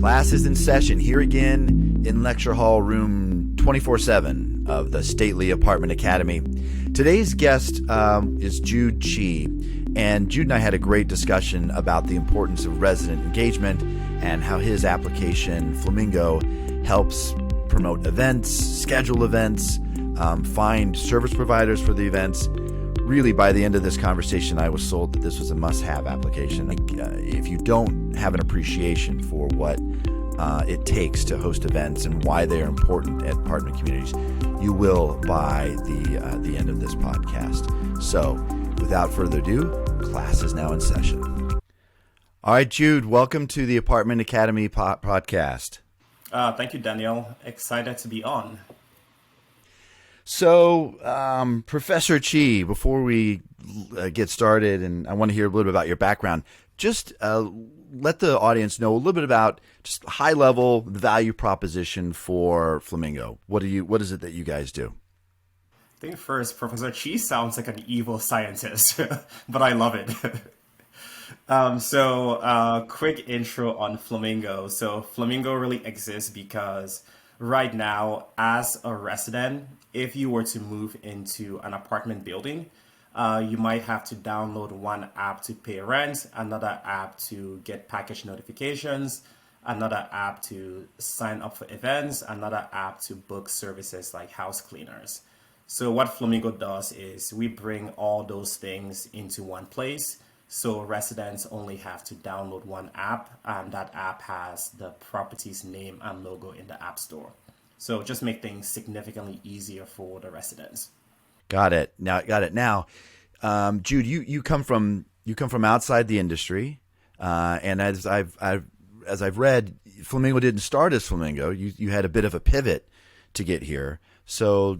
Class is in session here again in Lecture Hall Room 24/7 of the Stately Apartment Academy. Today's guest is Jude Chiy, and Jude and I had a great discussion about the importance of resident engagement and how his application, Flamingo, helps promote events, schedule events, find service providers for the events. Really, by the end of this conversation, I was sold that this was a must-have application. If you don't have an appreciation for what it takes to host events and why they are important at apartment communities, you will by the end of this podcast. So, without further ado, class is now in session. All right, Jude, welcome to the Apartment Academy podcast. Thank you, Daniel. Excited to be on. So, Professor Chiy, before we get started, and I want to hear a little bit about your background, just let the audience know a little bit about just high level the value proposition for Flamingo. What is it that you guys do? I think first, Professor Chiy sounds like an evil scientist, but I love it. Quick intro on Flamingo. So Flamingo really exists because right now, as a resident, if you were to move into an apartment building, you might have to download one app to pay rent, another app to get package notifications, another app to sign up for events, another app to book services like house cleaners. So what Flamingo does is we bring all those things into one place. So residents only have to download one app, and that app has the property's name and logo in the App Store. So just make things significantly easier for the residents. Got it. Now, Jude, you come from outside the industry, and as I've read, Flamingo didn't start as Flamingo. You had a bit of a pivot to get here. So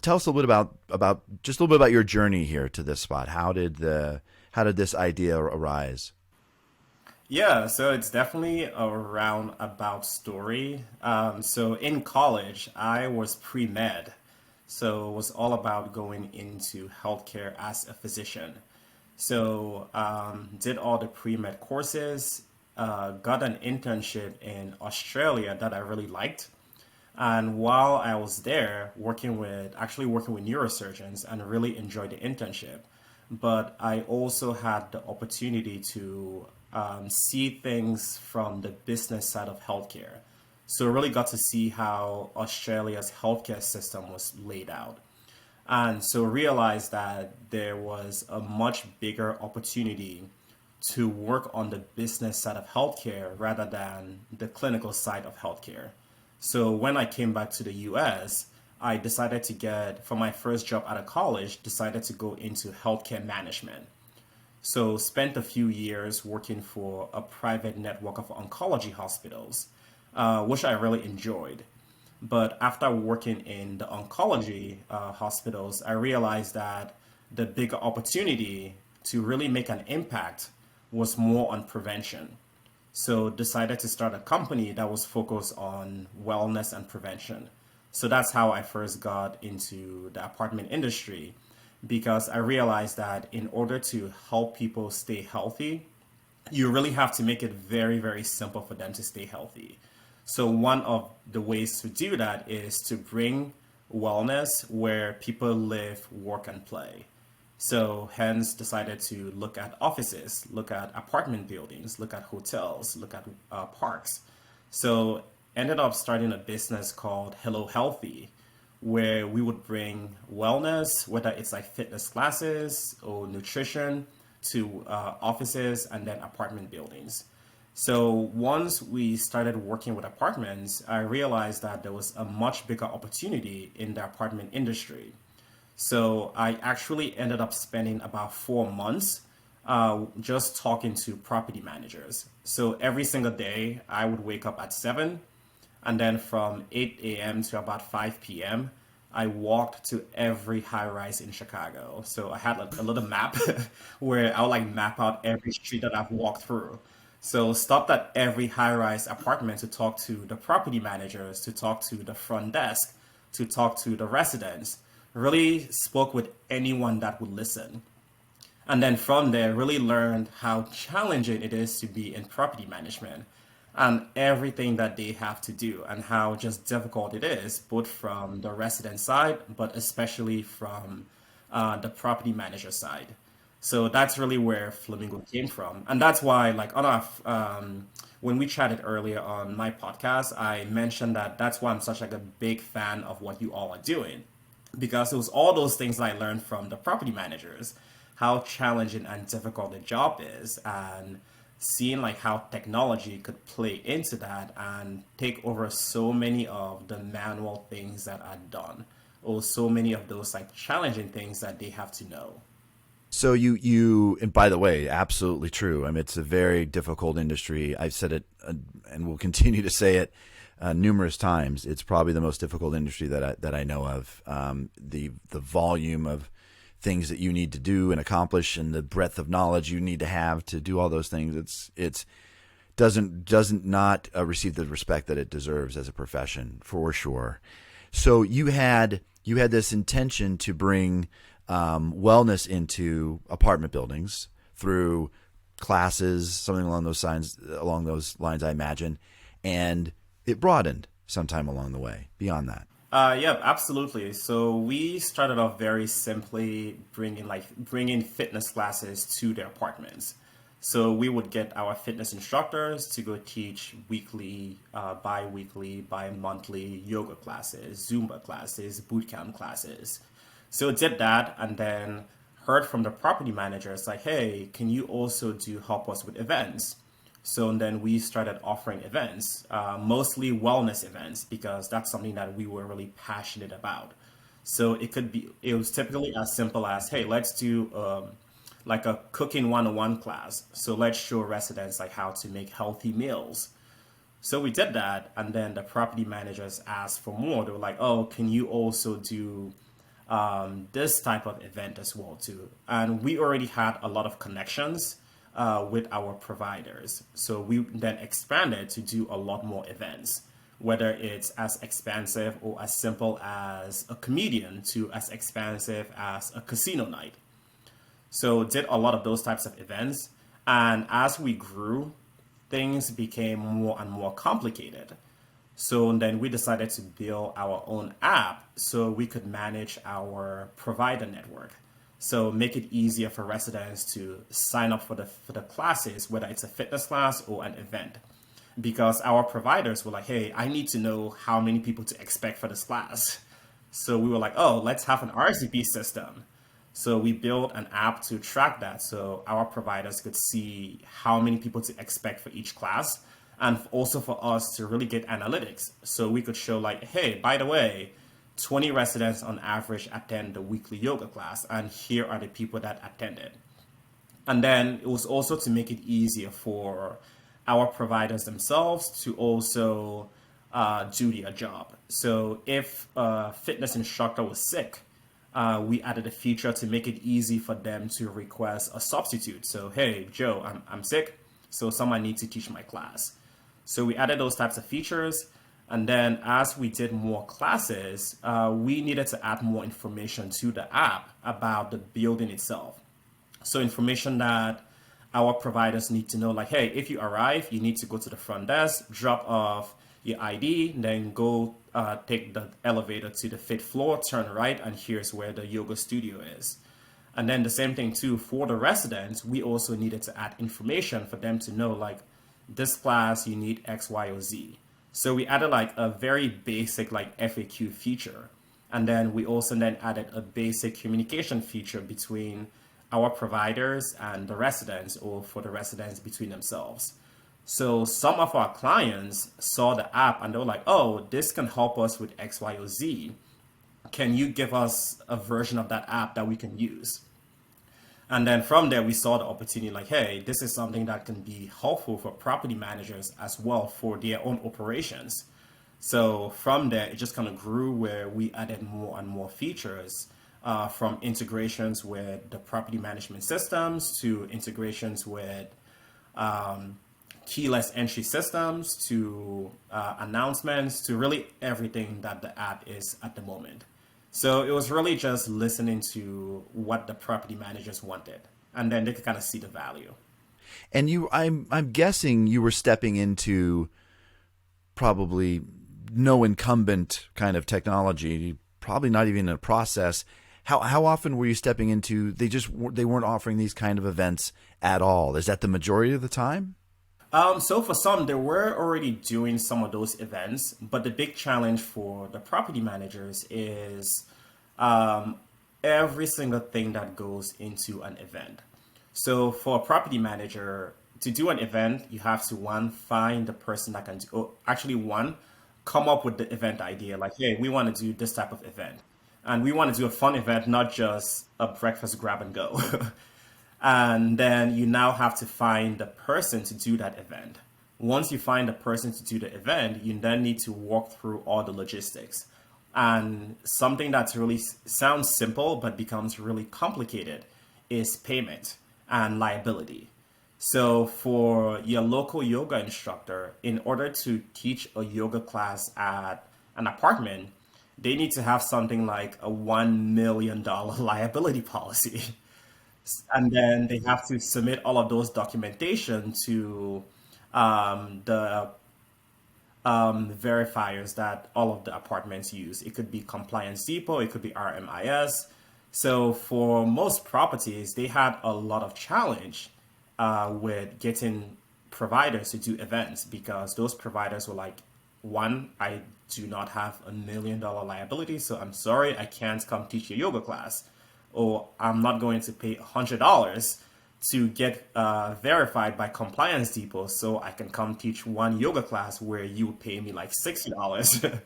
tell us a little bit about your journey here to this spot. How did this idea arise? Yeah, so it's definitely a roundabout story. So in college, I was pre-med. So it was all about going into healthcare as a physician. So did all the pre-med courses, got an internship in Australia that I really liked. And while I was there working with neurosurgeons and really enjoyed the internship, but I also had the opportunity to see things from the business side of healthcare. So really got to see how Australia's healthcare system was laid out. And so realized that there was a much bigger opportunity to work on the business side of healthcare rather than the clinical side of healthcare. So when I came back to the US, I decided for my first job out of college, decided to go into healthcare management. So spent a few years working for a private network of oncology hospitals, which I really enjoyed. But after working in the oncology hospitals, I realized that the bigger opportunity to really make an impact was more on prevention. So decided to start a company that was focused on wellness and prevention. So that's how I first got into the apartment industry, because I realized that in order to help people stay healthy, you really have to make it very, very simple for them to stay healthy. So one of the ways to do that is to bring wellness where people live, work, and play. So hence decided to look at offices, look at apartment buildings, look at hotels, look at parks. So ended up starting a business called Hello Healthy, where we would bring wellness, whether it's like fitness classes or nutrition, to offices and then apartment buildings. So once we started working with apartments, I realized that there was a much bigger opportunity in the apartment industry. So I actually ended up spending about 4 months just talking to property managers. So every single day I would wake up at 7, and then from 8 a.m. to about 5 p.m., I walked to every high rise in Chicago. So I had a little map where I would like map out every street that I've walked through. So stopped at every high rise apartment to talk to the property managers, to talk to the front desk, to talk to the residents. Really spoke with anyone that would listen. And then from there, really learned how challenging it is to be in property management. and everything that they have to do and how just difficult it is, both from the resident side, but especially from the property manager side. So that's really where Flamingo came from. And that's why, like, when we chatted earlier on my podcast, I mentioned that that's why I'm such like a big fan of what you all are doing, because it was all those things I learned from the property managers, how challenging and difficult the job is, and seeing like how technology could play into that and take over so many of the manual things that are done, or so many of those like challenging things that they have to know. So you and by the way, absolutely true. I mean, it's a very difficult industry. I've said it and will continue to say it numerous times. It's probably the most difficult industry that I know of. The volume of things that you need to do and accomplish, and the breadth of knowledge you need to have to do all those things. It's doesn't not receive the respect that it deserves as a profession for sure. So you had this intention to bring wellness into apartment buildings through classes, something along those lines, I imagine, and it broadened sometime along the way. Beyond that, Yeah, absolutely. So we started off very simply bringing fitness classes to their apartments. So we would get our fitness instructors to go teach weekly, bi-weekly, bi-monthly yoga classes, Zumba classes, boot camp classes. So did that, and then heard from the property managers like, hey, can you also do help us with events? So then we started offering events, mostly wellness events, because that's something that we were really passionate about. So it was typically as simple as, hey, let's do like a cooking 101 class. So let's show residents like how to make healthy meals. So we did that, and then the property managers asked for more. They were like, "Oh, can you also do this type of event as well too?" And we already had a lot of connections with our providers, so we then expanded to do a lot more events. Whether it's as expansive or as simple as a comedian to as expansive as a casino night. So did a lot of those types of events. And as we grew, things became more and more complicated. So then we decided to build our own app so we could manage our provider network. So make it easier for residents to sign up for the classes, whether it's a fitness class or an event. Because our providers were like, hey, I need to know how many people to expect for this class. So we were like, oh, let's have an RSVP system. So we built an app to track that so our providers could see how many people to expect for each class, and also for us to really get analytics. So we could show like, hey, by the way, 20 residents on average attend the weekly yoga class, and here are the people that attended. And then it was also to make it easier for our providers themselves to also do their job. So if a fitness instructor was sick, we added a feature to make it easy for them to request a substitute. So, hey, Joe, I'm sick, so someone needs to teach my class. So we added those types of features. And then as we did more classes, we needed to add more information to the app about the building itself. So information that our providers need to know, like, hey, if you arrive, you need to go to the front desk, drop off your ID, then go take the elevator to the fifth floor, turn right, and here's where the yoga studio is. And then the same thing too for the residents, we also needed to add information for them to know, like, this class, you need X, Y, or Z. So we added like a very basic like FAQ feature. And then we also then added a basic communication feature between our providers and the residents, or for the residents between themselves. So some of our clients saw the app and they were like, oh, this can help us with X, Y, or Z. Can you give us a version of that app that we can use? And then from there, we saw the opportunity like, hey, this is something that can be helpful for property managers as well for their own operations. So from there, it just kind of grew where we added more and more features, from integrations with the property management systems to integrations with keyless entry systems to announcements to really everything that the app is at the moment. So it was really just listening to what the property managers wanted, and then they could kind of see the value. And I'm guessing you were stepping into probably no incumbent kind of technology, probably not even a process. How often were you stepping into? They weren't offering these kind of events at all. Is that the majority of the time? So for some, they were already doing some of those events, but the big challenge for the property managers is um, every single thing that goes into an event. So for a property manager to do an event, you have to one find the person that can do, oh, actually one come up with the event idea. Like, hey, we want to do this type of event, and we want to do a fun event, not just a breakfast grab and go. And then you now have to find the person to do that event. Once you find the person to do the event, you then need to walk through all the logistics. And something that's really sounds simple but becomes really complicated is payment and liability. So for your local yoga instructor, in order to teach a yoga class at an apartment, they need to have something like a $1 million liability policy. And then they have to submit all of those documentation to the verifiers that all of the apartments use. It could be Compliance Depot, it could be RMIS. So for most properties, they had a lot of challenge with getting providers to do events because those providers were like, one, I do not have $1 million liability, so I'm sorry, I can't come teach your yoga class, or I'm not going to pay $100 to get verified by Compliance Depot so I can come teach one yoga class where you would pay me like $60.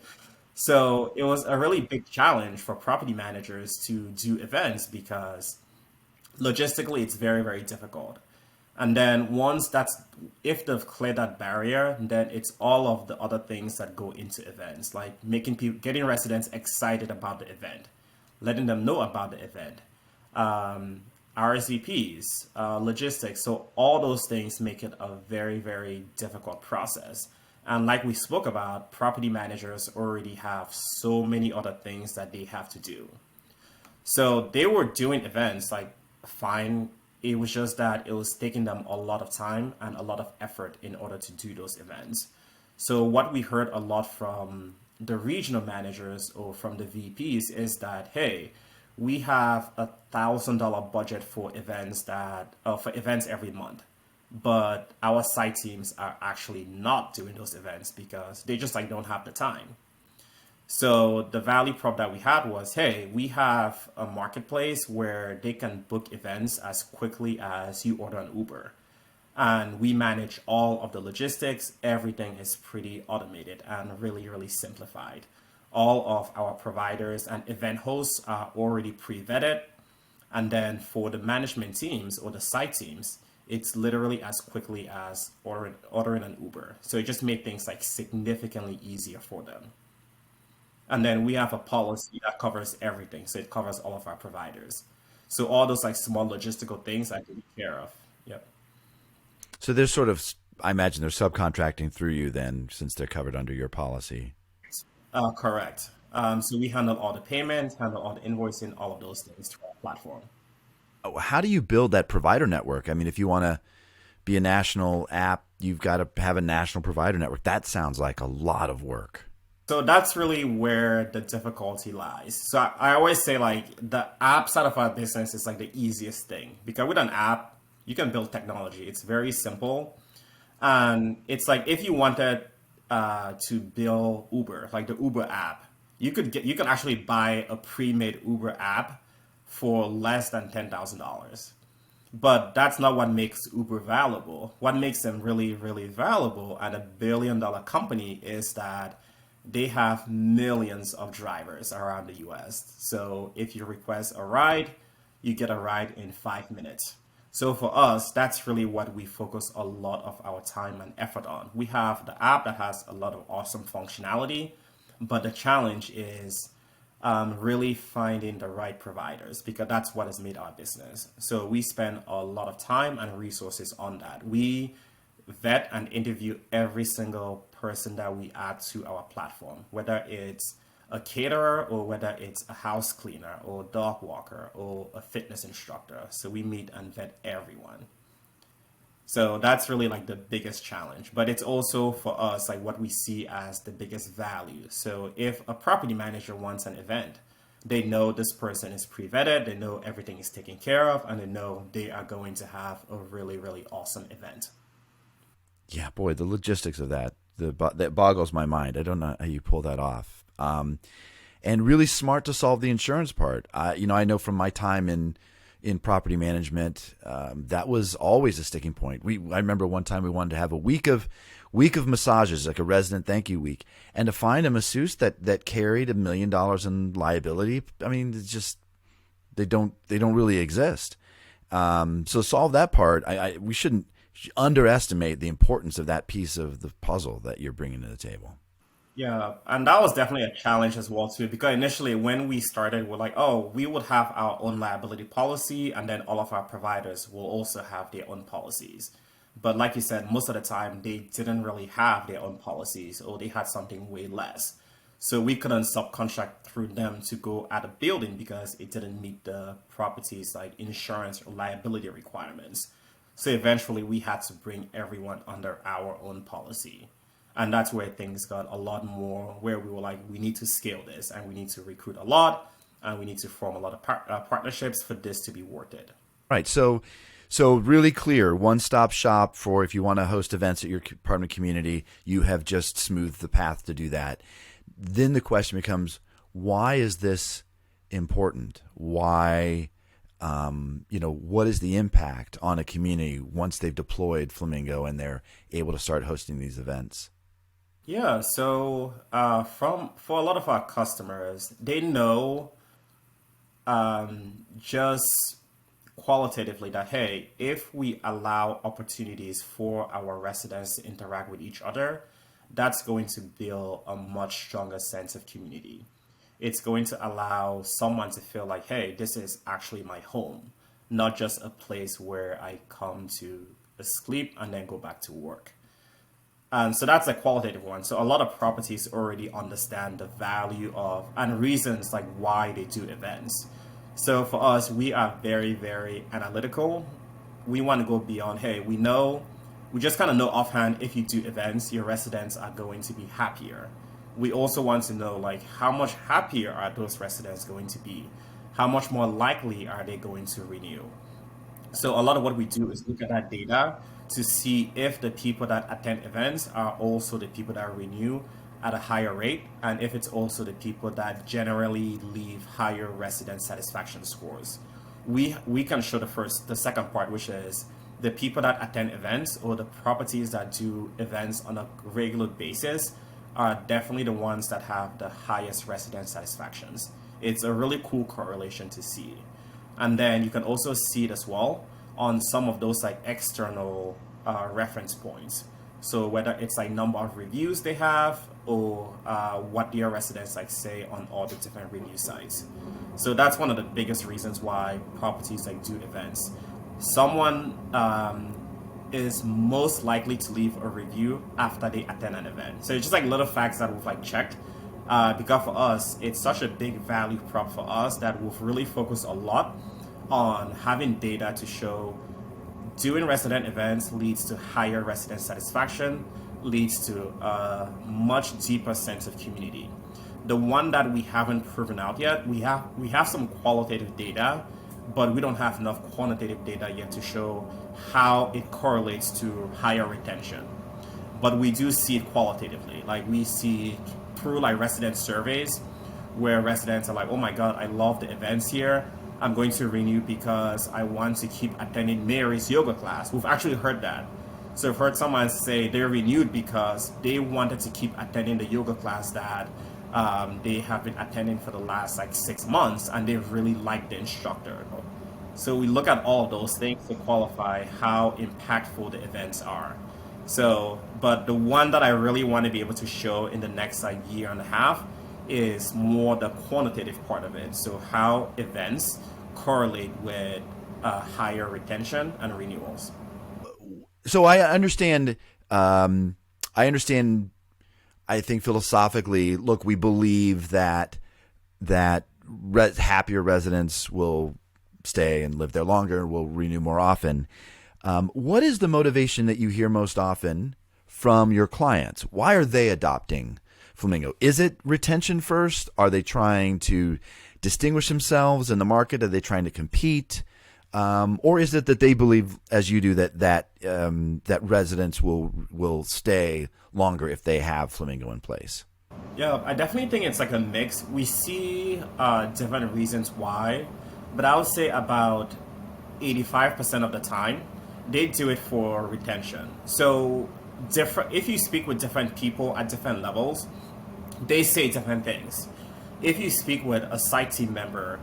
So it was a really big challenge for property managers to do events because logistically it's very, very difficult. And then once that's, if they've cleared that barrier, then it's all of the other things that go into events, like making people, getting residents excited about the event, letting them know about the event, RSVPs, logistics. So all those things make it a very, very difficult process. And like we spoke about, property managers already have so many other things that they have to do. So they were doing events like fine. It was just that it was taking them a lot of time and a lot of effort in order to do those events. So what we heard a lot from the regional managers or from the VPs is that, hey, we have $1,000 budget for events every month, but our site teams are actually not doing those events because they just like don't have the time. So the value prop that we had was, hey, we have a marketplace where they can book events as quickly as you order an Uber. And we manage all of the logistics. Everything is pretty automated and really, really simplified. All of our providers and event hosts are already pre-vetted. And then for the management teams or the site teams, it's literally as quickly as ordering an Uber. So it just made things like significantly easier for them. And then we have a policy that covers everything. So it covers all of our providers. So all those like small logistical things I take care of. Yep. So they're sort of, I imagine they're subcontracting through you then, since they're covered under your policy. Correct. So we handle all the payments, handle all the invoicing, all of those things through our platform. Oh, how do you build that provider network? I mean, if you want to be a national app, you've got to have a national provider network. That sounds like a lot of work. So that's really where the difficulty lies. So I always say like the app side of our business is like the easiest thing because with an app, you can build technology. It's very simple. And it's like if you wanted to build Uber, like the Uber app, you can actually buy a pre-made Uber app for less than $10,000. But that's not what makes Uber valuable. What makes them really, really valuable at $1 billion company is that they have millions of drivers around the US. So if you request a ride, you get a ride in 5 minutes. So for us, that's really what we focus a lot of our time and effort on. We have the app that has a lot of awesome functionality, but the challenge is really finding the right providers because that's what has made our business. So we spend a lot of time and resources on that. We vet and interview every single person that we add to our platform, whether it's a caterer or whether it's a house cleaner or dog walker or a fitness instructor. So we meet and vet everyone. So that's really like the biggest challenge. But it's also for us like what we see as the biggest value. So if a property manager wants an event, they know this person is pre-vetted, they know everything is taken care of, and they know they are going to have a really, really awesome event. Yeah, boy, the logistics of that boggles my mind. I don't know how you pull that off. And really smart to solve the insurance part. I know from my time in property management, that was always a sticking point. I remember one time we wanted to have a week of massages, like a resident thank you week, and to find a masseuse that carried $1 million in liability. I mean, it's just they don't really exist. So solve that part. We shouldn't underestimate the importance of that piece of the puzzle that you're bringing to the table. Yeah, and that was definitely a challenge as well too, because initially when we started, we're like, oh, we would have our own liability policy, and then all of our providers will also have their own policies. But like you said, most of the time they didn't really have their own policies, or they had something way less. So we couldn't subcontract through them to go at a building because it didn't meet the property's like insurance or liability requirements. So eventually we had to bring everyone under our own policy. And that's where things got a lot more, where we were like, we need to scale this and we need to recruit a lot and we need to form a lot of partnerships for this to be worth it. Right. So really clear, one-stop shop for if you want to host events at your apartment community, you have just smoothed the path to do that. Then the question becomes, why is this important? Why, what is the impact on a community once they've deployed Flamingo and they're able to start hosting these events? Yeah, so from for a lot of our customers, they know just qualitatively that hey, if we allow opportunities for our residents to interact with each other, that's going to build a much stronger sense of community. It's going to allow someone to feel like, hey, this is actually my home, not just a place where I come to sleep and then go back to work. And so that's a qualitative one. So a lot of properties already understand the value of and reasons like why they do events. So for us, we are very, very analytical. We want to go beyond, hey, we just kind of know offhand if you do events, your residents are going to be happier. We also want to know like how much happier are those residents going to be? How much more likely are they going to renew? So a lot of what we do is look at that data to see if the people that attend events are also the people that renew at a higher rate, and if it's also the people that generally leave higher resident satisfaction scores. We can show the second part, which is the people that attend events or the properties that do events on a regular basis are definitely the ones that have the highest resident satisfactions. It's a really cool correlation to see. And then you can also see it as well on some of those like external reference points. So whether it's like number of reviews they have or what their residents like say on all the different review sites. So that's one of the biggest reasons why properties like do events. Someone is most likely to leave a review after they attend an event. So it's just like little facts that we've like checked. Because for us, it's such a big value prop for us that we've really focused a lot on having data to show doing resident events leads to higher resident satisfaction, leads to a much deeper sense of community. The one that we haven't proven out yet, we have some qualitative data, but we don't have enough quantitative data yet to show how it correlates to higher retention. But we do see it qualitatively. Like we see through like resident surveys where residents are like, oh my God, I love the events here. I'm going to renew because I want to keep attending Mary's yoga class. We've actually heard that. So I've heard someone say they renewed because they wanted to keep attending the yoga class that they have been attending for the last like 6 months, and they really like the instructor. So we look at all of those things to qualify how impactful the events are. So, but the one that I really want to be able to show in the next like year and a half is more the quantitative part of it. So how events correlate with higher retention and renewals. So I understand. I understand. I think philosophically, look, we believe that happier residents will stay and live there longer, will renew more often. What is the motivation that you hear most often from your clients? Why are they adopting Flamingo? Is it retention first? Are they trying to distinguish themselves in the market? Are they trying to compete? Or is it that they believe, as you do, that residents will stay longer if they have Flamingo in place? Yeah, I definitely think it's like a mix. We see different reasons why, but I would say about 85% of the time, they do it for retention. So different, if you speak with different people at different levels, they say different things. If you speak with a site team member,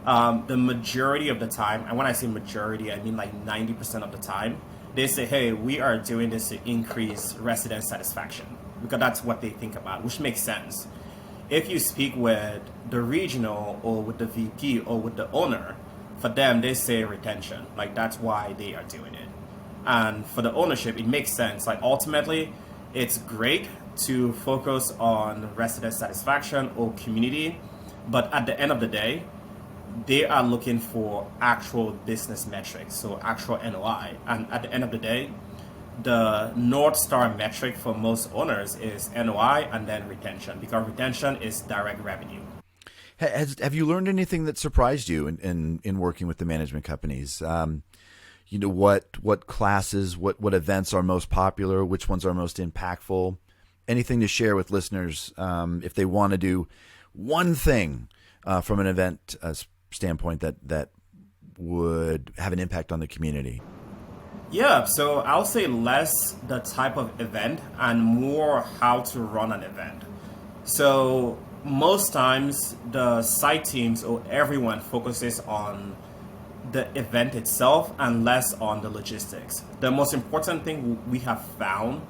the majority of the time, and when I say majority, I mean like 90% of the time, they say, hey, we are doing this to increase resident satisfaction, because that's what they think about, which makes sense. If you speak with the regional or with the VP or with the owner, for them, they say retention. Like that's why they are doing it. And for the ownership, it makes sense. Like ultimately, it's great to focus on resident satisfaction or community, but at the end of the day, they are looking for actual business metrics, so actual NOI. And at the end of the day, the North Star metric for most owners is NOI and then retention, because retention is direct revenue. Have you learned anything that surprised you in working with the management companies? What classes, what events are most popular? Which ones are most impactful? Anything to share with listeners if they want to do one thing from an event standpoint that would have an impact on the community? Yeah, so I'll say less the type of event and more how to run an event. So most times the site teams or everyone focuses on the event itself and less on the logistics. The most important thing we have found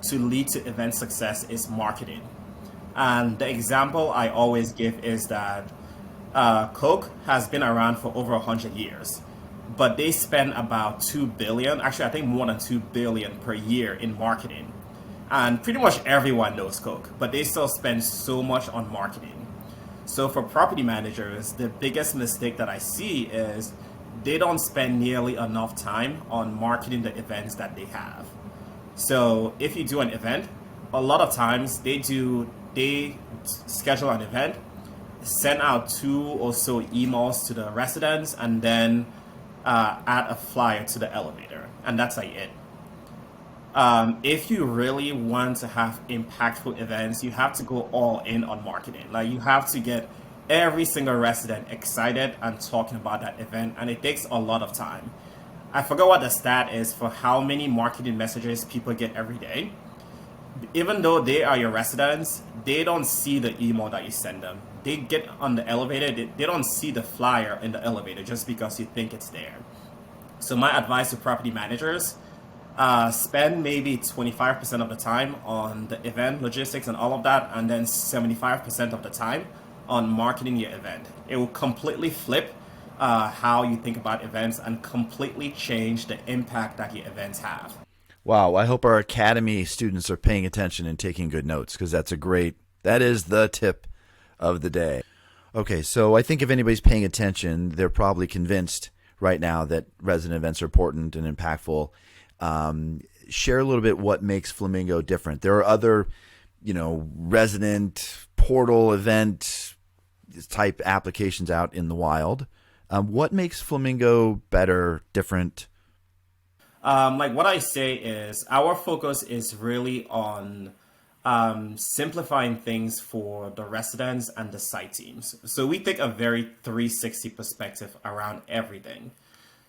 to lead to event success is marketing. And the example I always give is that Coke has been around for over 100 years, but they spend about 2 billion, actually I think more than 2 billion per year in marketing. And pretty much everyone knows Coke, but they still spend so much on marketing. So for property managers, the biggest mistake that I see is they don't spend nearly enough time on marketing the events that they have. So if you do an event, a lot of times they schedule an event, send out 2 or so emails to the residents, and then add a flyer to the elevator, and that's like it. If you really want to have impactful events, you have to go all in on marketing. Like you have to get every single resident excited and talking about that event, and it takes a lot of time. I forgot what the stat is for how many marketing messages people get every day. Even though they are your residents, they don't see the email that you send them. They get on the elevator, they don't see the flyer in the elevator just because you think it's there. So my advice to property managers, spend maybe 25% of the time on the event logistics and all of that, and then 75% of the time on marketing your event. It will completely flip how you think about events and completely change the impact that your events have. Wow, I hope our academy students are paying attention and taking good notes, because that is the tip of the day. Okay, so I think if anybody's paying attention, they're probably convinced right now that resident events are important and impactful. Share a little bit what makes Flamingo different. There are other, resident portal event type applications out in the wild. What makes Flamingo better, different? Like what I say is our focus is really on simplifying things for the residents and the site teams. So we take a very 360 perspective around everything.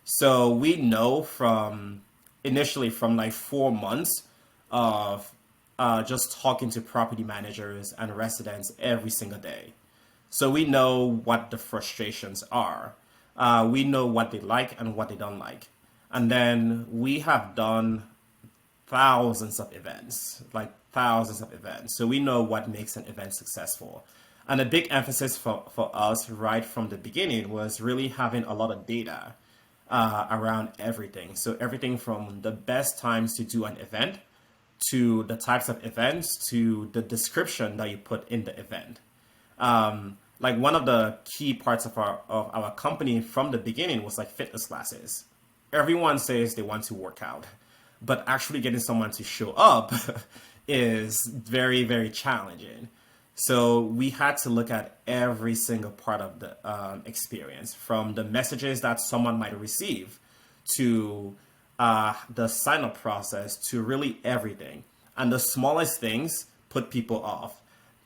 So we know initially from like 4 months of just talking to property managers and residents every single day. So we know what the frustrations are. We know what they like and what they don't like. And then we have done thousands of events, like thousands of events. So we know what makes an event successful. And a big emphasis for us right from the beginning was really having a lot of data around everything. So everything from the best times to do an event, to the types of events, to the description that you put in the event. Like one of the key parts of our company from the beginning was like fitness classes. everyone says they want to work out, but actually getting someone to show up is very, very challenging. So we had to look at every single part of the experience, from the messages that someone might receive to the sign up process to really everything. And the smallest things put people off.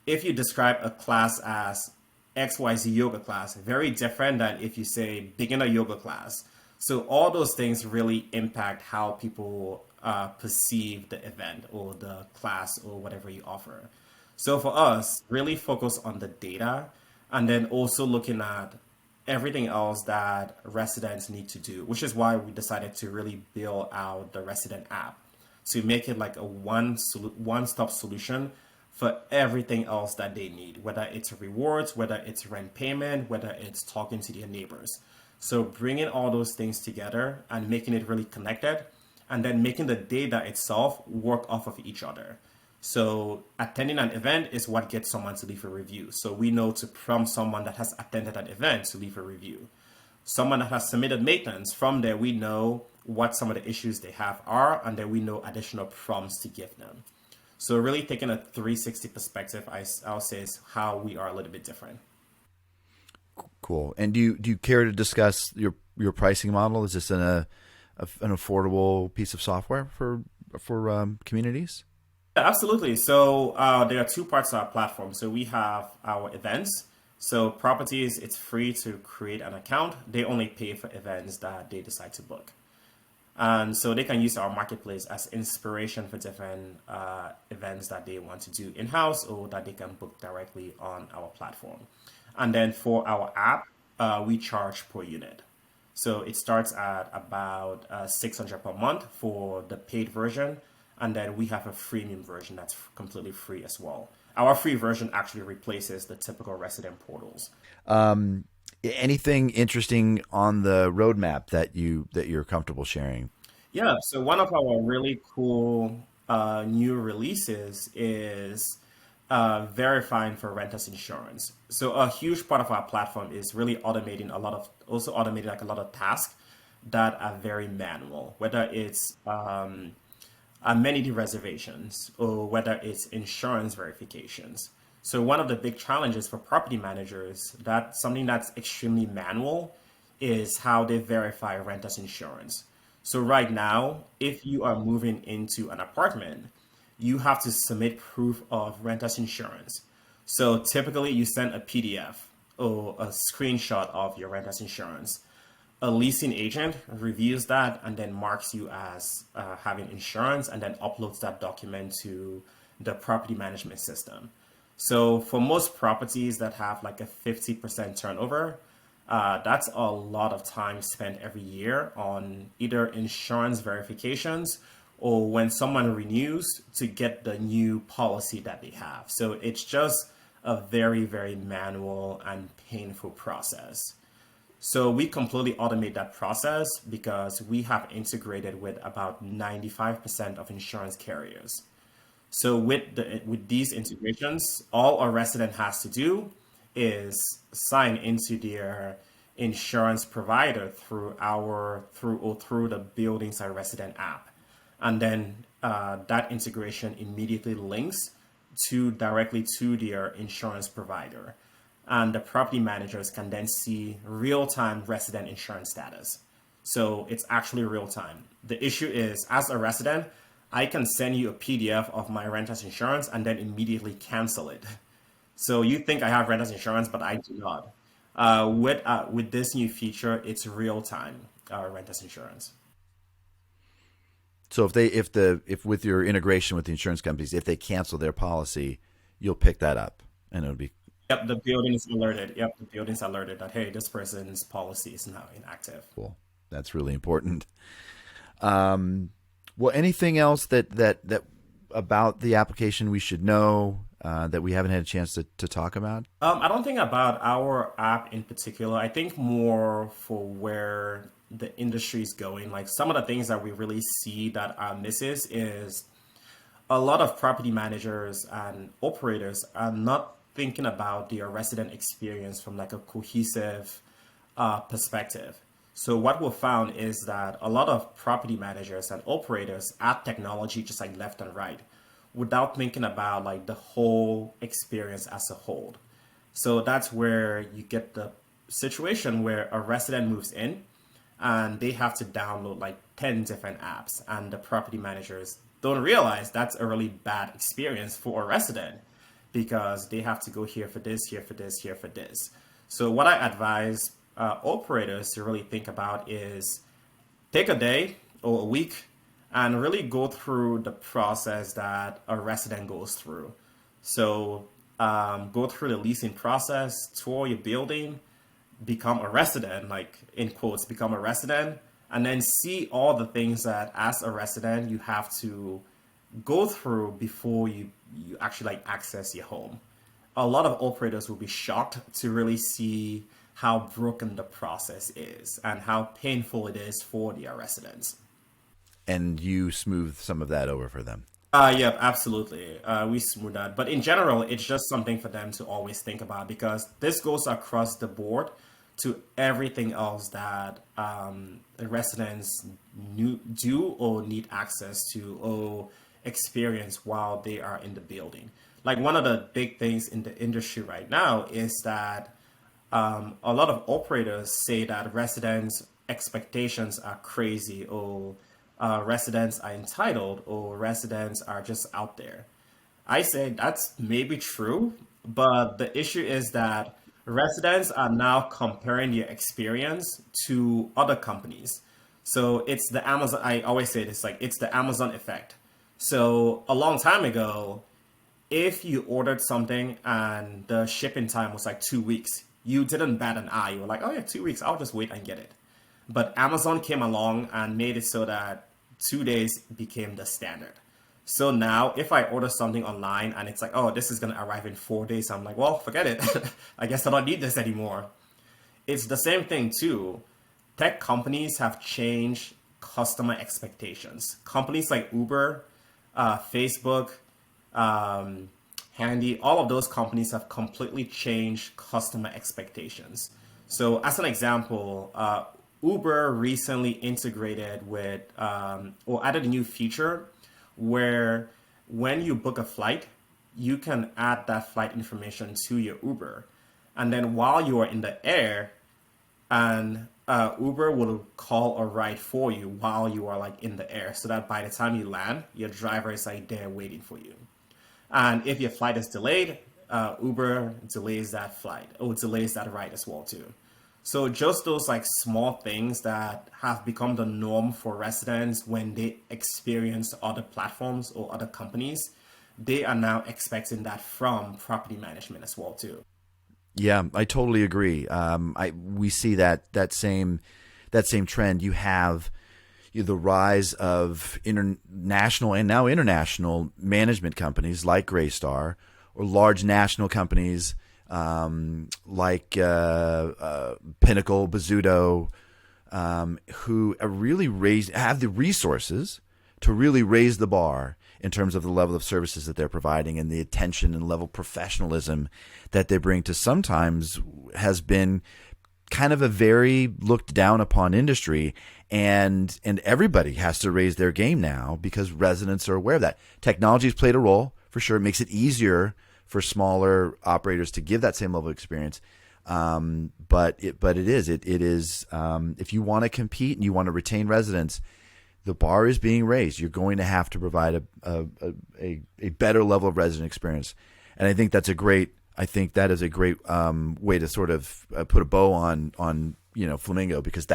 If you describe a class as XYZ yoga class, very different than if you say beginner yoga class. So all those things really impact how people perceive the event or the class or whatever you offer. So for us, really focus on the data and then also looking at everything else that residents need to do, which is why we decided to really build out the resident app to make it like a one-stop solution for everything else that they need, whether it's rewards, whether it's rent payment, whether it's talking to their neighbors. So bringing all those things together and making it really connected, and then making the data itself work off of each other. So attending an event is what gets someone to leave a review. So we know to prompt someone that has attended an event to leave a review. Someone that has submitted maintenance, from there we know what some of the issues they have are, and then we know additional prompts to give them. So really taking a 360 perspective, I'll say, is how we are a little bit different. Cool. And do you care to discuss your pricing model? Is this an affordable piece of software for communities? Yeah, absolutely. So there are two parts to our platform. So we have our events. So properties, it's free to create an account. They only pay for events that they decide to book. And so they can use our marketplace as inspiration for different events that they want to do in-house or that they can book directly on our platform. And then for our app, we charge per unit. So it starts at about 600 per month for the paid version. And then we have a freemium version that's completely free as well. Our free version actually replaces the typical resident portals. Anything interesting on the roadmap that you're comfortable sharing? Yeah, so one of our really cool new releases is verifying for renters insurance. So a huge part of our platform is really automating like a lot of tasks that are very manual, whether it's amenity reservations or whether it's insurance verifications. So one of the big challenges for property managers, that's something that's extremely manual, is how they verify renters insurance. So right now, if you are moving into an apartment, you have to submit proof of renters insurance. So typically you send a PDF or a screenshot of your renters insurance. A leasing agent reviews that and then marks you as having insurance and then uploads that document to the property management system. So for most properties that have like a 50% turnover, that's a lot of time spent every year on either insurance verifications or when someone renews to get the new policy that they have. So it's just a very, very manual and painful process. So we completely automate that process because we have integrated with about 95% of insurance carriers. So with these integrations, all a resident has to do is sign into their insurance provider through the Buildings and Resident app, and then that integration immediately links directly to their insurance provider, and the property managers can then see real-time resident insurance status. So it's actually real time. The issue is, as a resident, I can send you a PDF of my renter's insurance and then immediately cancel it. So you think I have renter's insurance, but I do not. With this new feature, it's real time renter's insurance. So if with your integration with the insurance companies, if they cancel their policy, you'll pick that up, and it'll be Yep, the building is alerted. Yep, the building's alerted that, hey, this person's policy is now inactive. cool. That's really important. Well, anything else that about the application we should know that we haven't had a chance to talk about? I don't think about our app in particular. I think more for where the industry is going. Like some of the things that we really see that are misses is a lot of property managers and operators are not thinking about their resident experience from like a cohesive perspective. So what we found is that a lot of property managers and operators add technology just like left and right without thinking about like the whole experience as a whole. So that's where you get the situation where a resident moves in and they have to download like 10 different apps, and the property managers don't realize that's a really bad experience for a resident because they have to go here for this, here for this, here for this. So what I advise operators to really think about is take a day or a week and really go through the process that a resident goes through. So go through the leasing process, tour your building, become a resident, like in quotes, become a resident, and then see all the things that as a resident you have to go through before you actually like access your home. A lot of operators will be shocked to really see how broken the process is and how painful it is for their residents. And you smooth some of that over for them. Yeah, absolutely. We smooth that. But in general, it's just something for them to always think about because this goes across the board to everything else that the residents do or need access to or experience while they are in the building. Like one of the big things in the industry right now is that a lot of operators say that residents' expectations are crazy or residents are entitled or residents are just out there. I say that's maybe true, but the issue is that residents are now comparing their experience to other companies. So it's the Amazon, I always say this, like it's the Amazon effect. So a long time ago, if you ordered something and the shipping time was like 2 weeks, you didn't bat an eye. You were like, oh yeah, 2 weeks, I'll just wait and get it. But Amazon came along and made it so that 2 days became the standard. So now if I order something online and it's like, oh, this is going to arrive in 4 days, I'm like, well, forget it. I guess I don't need this anymore. It's the same thing too. Tech companies have changed customer expectations. Companies like Uber, Facebook, Handy, all of those companies have completely changed customer expectations. So as an example, Uber recently integrated with or added a new feature where when you book a flight, you can add that flight information to your Uber. And then while you are in the air, and Uber will call a ride for you while you are like in the air so that by the time you land, your driver is like there waiting for you. And if your flight is delayed, Uber delays that flight or delays that ride as well too. So just those like small things that have become the norm for residents when they experience other platforms or other companies, they are now expecting that from property management as well too. Yeah, I totally agree. We see that same trend. You have the rise of international and now international management companies like Greystar, or large national companies like Pinnacle, Bozzuto, who are really have the resources to really raise the bar in terms of the level of services that they're providing and the attention and level of professionalism that they bring to sometimes has been kind of a very looked down upon industry, and everybody has to raise their game now because residents are aware of that. Technology's played a role for sure. It makes it easier for smaller operators to give that same level of experience. But it is if you want to compete and you want to retain residents, the bar is being raised. You're going to have to provide a better level of resident experience, and I think that is a great way to sort of put a bow on Flamingo, because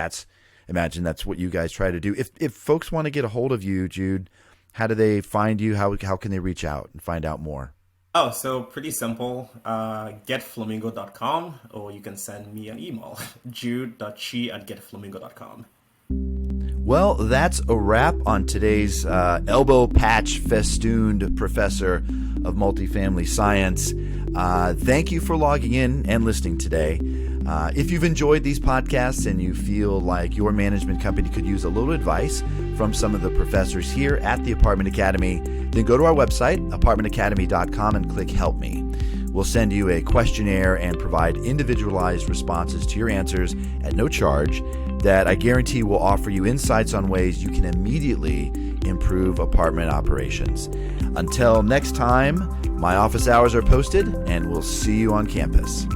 imagine that's what you guys try to do. If folks want to get a hold of you, Jude, how do they find you? How can they reach out and find out more? Oh, so pretty simple. Getflamingo.com, or you can send me an email, jude.chiy@getflamingo.com. Well, that's a wrap on today's elbow patch festooned professor of multifamily science. Thank you for logging in and listening today. If you've enjoyed these podcasts and you feel like your management company could use a little advice from some of the professors here at the Apartment Academy, then go to our website, apartmentacademy.com, and click Help Me. We'll send you a questionnaire and provide individualized responses to your answers at no charge. that I guarantee will offer you insights on ways you can immediately improve apartment operations. Until next time, my office hours are posted, and we'll see you on campus.